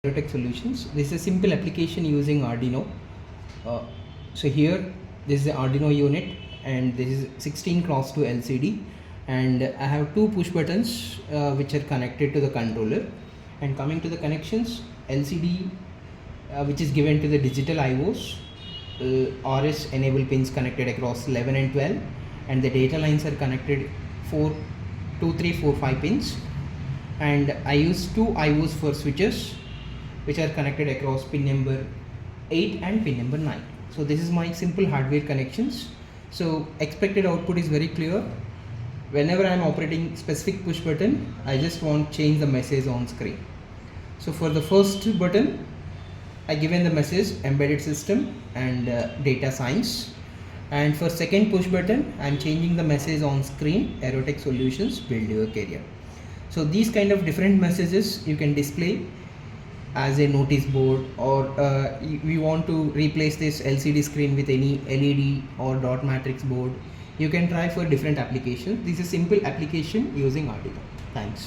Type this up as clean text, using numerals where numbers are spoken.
EROTECH Solutions. This is a simple application using Arduino. So here this is the Arduino unit and this is 16 cross 2 LCD, and I have two push buttons which are connected to the controller. And coming to the connections, LCD which is given to the digital IOs, RS enable pins connected across 11 and 12, and the data lines are connected 2, 3, 4, 5 pins. And I use two IOs for switches which are connected across pin number 8 and pin number 9. So this is my simple hardware connections. So expected output is very clear. Whenever I am operating specific push button, I just want to change the message on screen. So for the first button, I given the message embedded system and data science. And for second push button, I am changing the message on screen, EROTECH Solutions build your career. So these kind of different messages you can display as a notice board, or we want to replace this LCD screen with any LED or dot matrix board. You can try for different applications. This is a simple application using Arduino. Thanks.